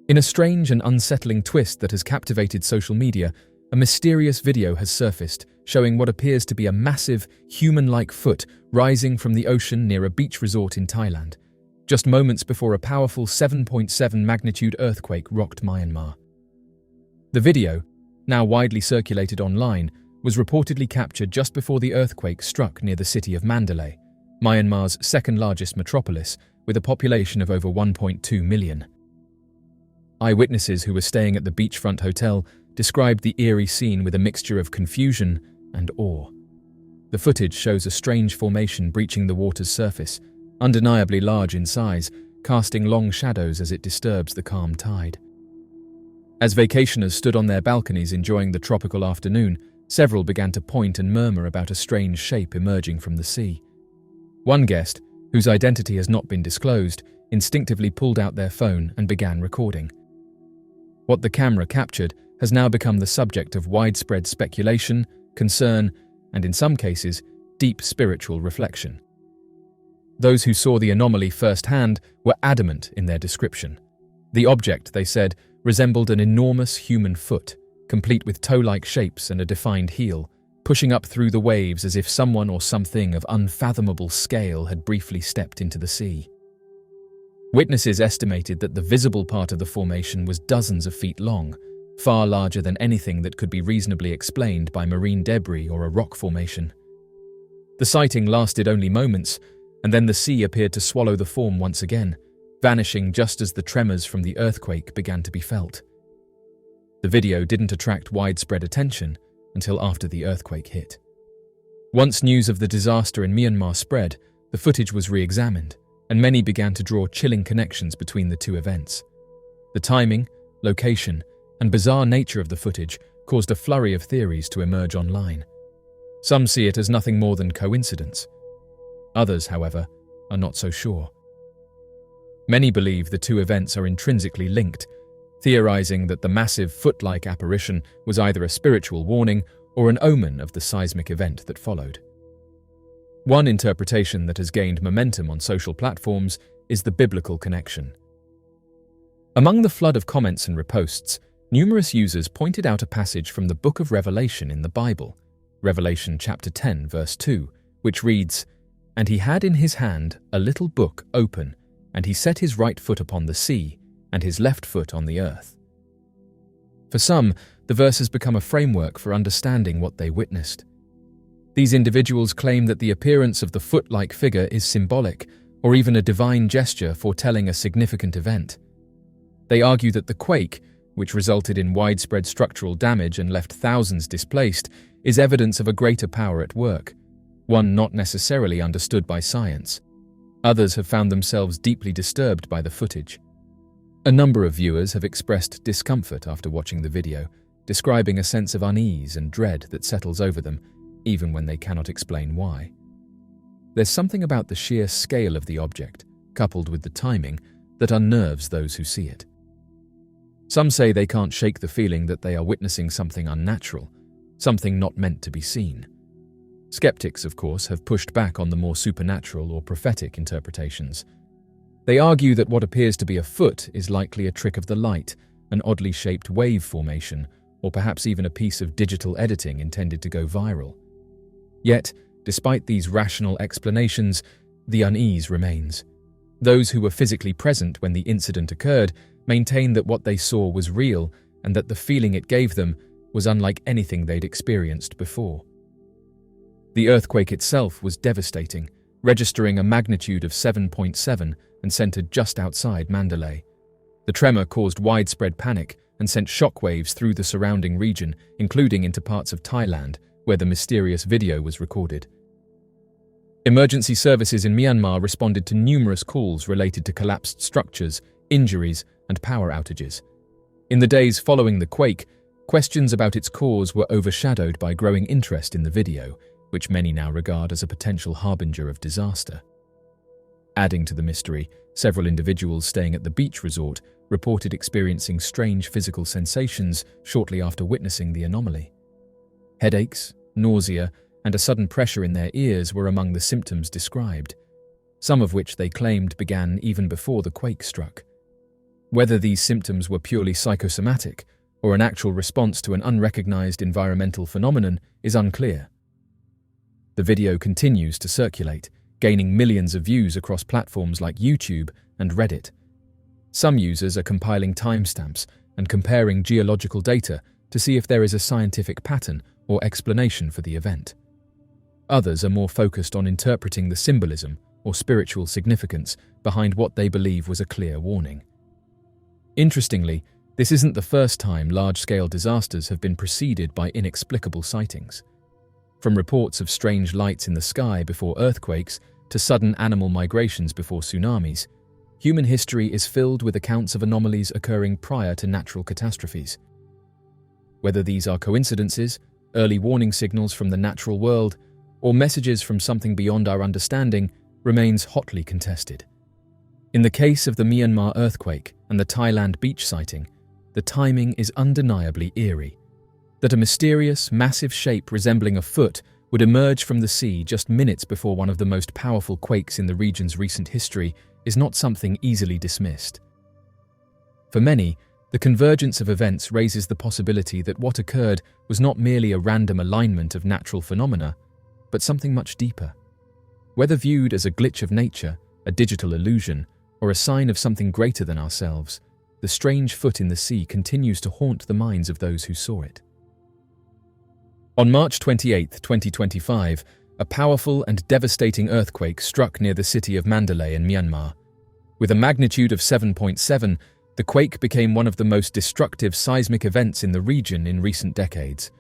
In a strange and unsettling twist that has captivated social media, a mysterious video has surfaced showing what appears to be a massive, human-like foot rising from the ocean near a beach resort in Thailand, just moments before a powerful 7.7 magnitude earthquake rocked Myanmar. The video, now widely circulated online, was reportedly captured just before the earthquake struck near the city of Mandalay, Myanmar's second-largest metropolis, with a population of over 1.2 million. Eyewitnesses who were staying at the beachfront hotel described the eerie scene with a mixture of confusion and awe. The footage shows a strange formation breaching the water's surface, undeniably large in size, casting long shadows as it disturbs the calm tide. As vacationers stood on their balconies enjoying the tropical afternoon, several began to point and murmur about a strange shape emerging from the sea. One guest, whose identity has not been disclosed, instinctively pulled out their phone and began recording. What the camera captured has now become the subject of widespread speculation, concern, and in some cases, deep spiritual reflection. Those who saw the anomaly firsthand were adamant in their description. The object, they said, resembled an enormous human foot, complete with toe-like shapes and a defined heel, pushing up through the waves as if someone or something of unfathomable scale had briefly stepped into the sea. Witnesses estimated that the visible part of the formation was dozens of feet long, far larger than anything that could be reasonably explained by marine debris or a rock formation. The sighting lasted only moments, and then the sea appeared to swallow the form once again, vanishing just as the tremors from the earthquake began to be felt. The video didn't attract widespread attention until after the earthquake hit. Once news of the disaster in Myanmar spread, the footage was re-examined, and many began to draw chilling connections between the two events. The timing, location, and bizarre nature of the footage caused a flurry of theories to emerge online. Some see it as nothing more than coincidence. Others, however, are not so sure. Many believe the two events are intrinsically linked, theorizing that the massive foot-like apparition was either a spiritual warning or an omen of the seismic event that followed. One interpretation that has gained momentum on social platforms is the biblical connection. Among the flood of comments and reposts, numerous users pointed out a passage from the Book of Revelation in the Bible, Revelation chapter 10, verse 2, which reads, "And he had in his hand a little book open, and he set his right foot upon the sea, and his left foot on the earth." For some, the verse has become a framework for understanding what they witnessed. These individuals claim that the appearance of the foot-like figure is symbolic, or even a divine gesture foretelling a significant event. They argue that the quake, which resulted in widespread structural damage and left thousands displaced, is evidence of a greater power at work, one not necessarily understood by science. Others have found themselves deeply disturbed by the footage. A number of viewers have expressed discomfort after watching the video, describing a sense of unease and dread that settles over them, even when they cannot explain why. There's something about the sheer scale of the object, coupled with the timing, that unnerves those who see it. Some say they can't shake the feeling that they are witnessing something unnatural, something not meant to be seen. Skeptics, of course, have pushed back on the more supernatural or prophetic interpretations. They argue that what appears to be a foot is likely a trick of the light, an oddly shaped wave formation, or perhaps even a piece of digital editing intended to go viral. Yet, despite these rational explanations, the unease remains. Those who were physically present when the incident occurred maintain that what they saw was real and that the feeling it gave them was unlike anything they'd experienced before. The earthquake itself was devastating, registering a magnitude of 7.7 and centered just outside Mandalay. The tremor caused widespread panic and sent shockwaves through the surrounding region, including into parts of Thailand, where the mysterious video was recorded. Emergency services in Myanmar responded to numerous calls related to collapsed structures, injuries, and power outages. In the days following the quake, questions about its cause were overshadowed by growing interest in the video, which many now regard as a potential harbinger of disaster. Adding to the mystery, several individuals staying at the beach resort reported experiencing strange physical sensations shortly after witnessing the anomaly. Headaches, nausea, and a sudden pressure in their ears were among the symptoms described, some of which they claimed began even before the quake struck. Whether these symptoms were purely psychosomatic or an actual response to an unrecognized environmental phenomenon is unclear. The video continues to circulate, gaining millions of views across platforms like YouTube and Reddit. Some users are compiling timestamps and comparing geological data to see if there is a scientific pattern or explanation for the event. Others are more focused on interpreting the symbolism or spiritual significance behind what they believe was a clear warning. Interestingly, this isn't the first time large-scale disasters have been preceded by inexplicable sightings. From reports of strange lights in the sky before earthquakes to sudden animal migrations before tsunamis, human history is filled with accounts of anomalies occurring prior to natural catastrophes. Whether these are coincidences, early warning signals from the natural world, or messages from something beyond our understanding remains hotly contested. In the case of the Myanmar earthquake and the Thailand beach sighting, the timing is undeniably eerie. That a mysterious, massive shape resembling a foot would emerge from the sea just minutes before one of the most powerful quakes in the region's recent history is not something easily dismissed. For many, the convergence of events raises the possibility that what occurred was not merely a random alignment of natural phenomena, but something much deeper. Whether viewed as a glitch of nature, a digital illusion, or a sign of something greater than ourselves, the strange foot in the sea continues to haunt the minds of those who saw it. On March 28, 2025, a powerful and devastating earthquake struck near the city of Mandalay in Myanmar. With a magnitude of 7.7, the quake became one of the most destructive seismic events in the region in recent decades.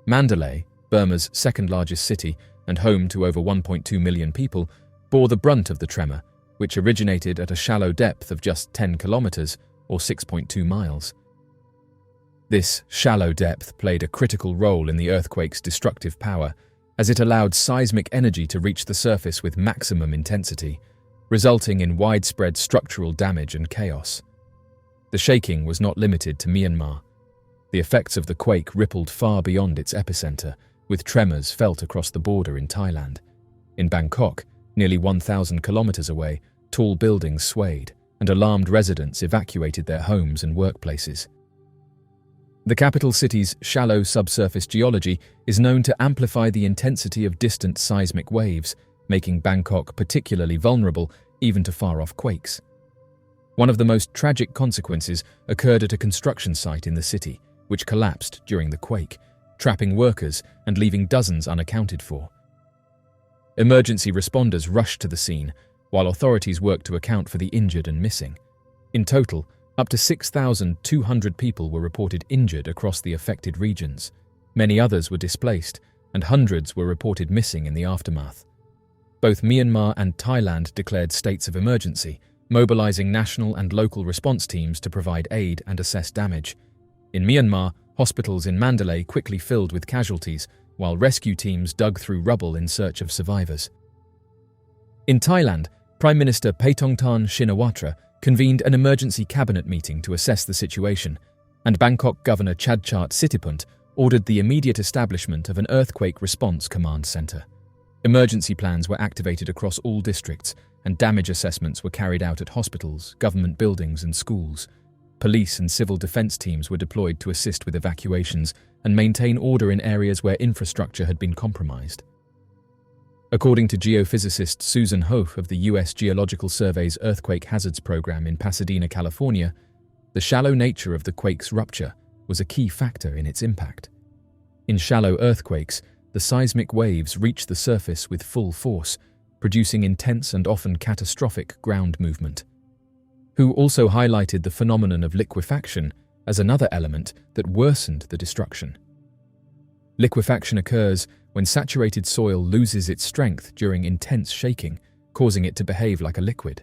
Mandalay, Burma's second-largest city and home to over 1.2 million people, bore the brunt of the tremor, which originated at a shallow depth of just 10 kilometers or 6.2 miles. This shallow depth played a critical role in the earthquake's destructive power, as it allowed seismic energy to reach the surface with maximum intensity, resulting in widespread structural damage and chaos. The shaking was not limited to Myanmar. The effects of the quake rippled far beyond its epicenter, with tremors felt across the border in Thailand. In Bangkok, nearly 1,000 kilometers away, tall buildings swayed, and alarmed residents evacuated their homes and workplaces. The capital city's shallow subsurface geology is known to amplify the intensity of distant seismic waves, making Bangkok particularly vulnerable even to far-off quakes. One of the most tragic consequences occurred at a construction site in the city, which collapsed during the quake, trapping workers and leaving dozens unaccounted for. Emergency responders rushed to the scene, while authorities worked to account for the injured and missing. In total, up to 6,200 people were reported injured across the affected regions. Many others were displaced, and hundreds were reported missing in the aftermath. Both Myanmar and Thailand declared states of emergency, mobilizing national and local response teams to provide aid and assess damage. In Myanmar, hospitals in Mandalay quickly filled with casualties, while rescue teams dug through rubble in search of survivors. In Thailand, Prime Minister Paetongtarn Shinawatra convened an emergency cabinet meeting to assess the situation, and Bangkok Governor Chadchart Sittipunt ordered the immediate establishment of an earthquake response command center. Emergency plans were activated across all districts, and damage assessments were carried out at hospitals, government buildings, and schools. Police and civil defense teams were deployed to assist with evacuations and maintain order in areas where infrastructure had been compromised. According to geophysicist Susan Hof of the U.S. Geological Survey's Earthquake Hazards Program in Pasadena, California, the shallow nature of the quake's rupture was a key factor in its impact. In shallow earthquakes, the seismic waves reach the surface with full force, producing intense and often catastrophic ground movement. Hu also highlighted the phenomenon of liquefaction as another element that worsened the destruction. Liquefaction occurs when saturated soil loses its strength during intense shaking, causing it to behave like a liquid.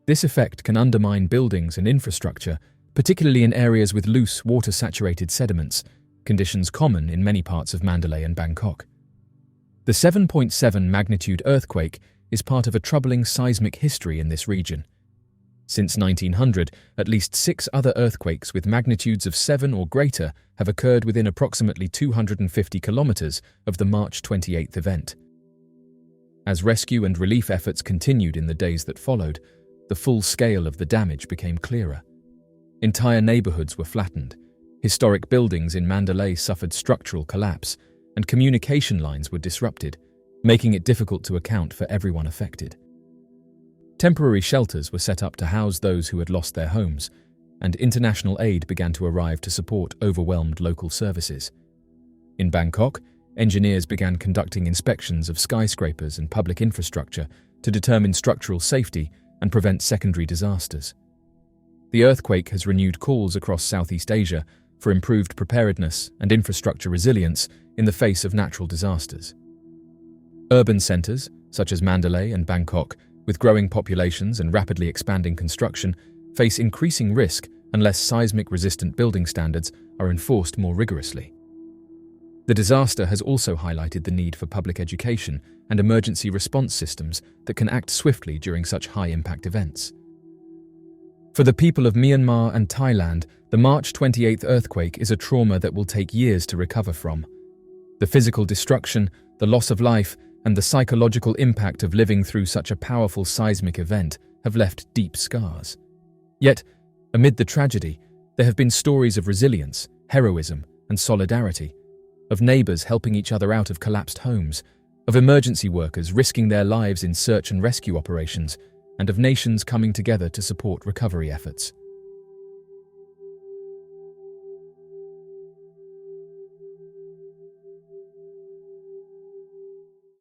This effect can undermine buildings and infrastructure, particularly in areas with loose, water-saturated sediments, conditions common in many parts of Mandalay and Bangkok. The 7.7 magnitude earthquake is part of a troubling seismic history in this region. Since 1900, at least 6 other earthquakes with magnitudes of 7 or greater have occurred within approximately 250 kilometers of the March 28th event. As rescue and relief efforts continued in the days that followed, the full scale of the damage became clearer. Entire neighborhoods were flattened. Historic buildings in Mandalay suffered structural collapse, and communication lines were disrupted, making it difficult to account for everyone affected. Temporary shelters were set up to house those who had lost their homes, and international aid began to arrive to support overwhelmed local services. In Bangkok, engineers began conducting inspections of skyscrapers and public infrastructure to determine structural safety and prevent secondary disasters. The earthquake has renewed calls across Southeast Asia for improved preparedness and infrastructure resilience in the face of natural disasters. Urban centers, such as Mandalay and Bangkok, with growing populations and rapidly expanding construction, face increasing risk unless seismic-resistant building standards are enforced more rigorously. The disaster has also highlighted the need for public education and emergency response systems that can act swiftly during such high-impact events. For the people of Myanmar and Thailand, the March 28th earthquake is a trauma that will take years to recover from. The physical destruction, the loss of life, and the psychological impact of living through such a powerful seismic event have left deep scars. Yet, amid the tragedy, there have been stories of resilience, heroism, and solidarity, of neighbors helping each other out of collapsed homes, of emergency workers risking their lives in search and rescue operations, and of nations coming together to support recovery efforts.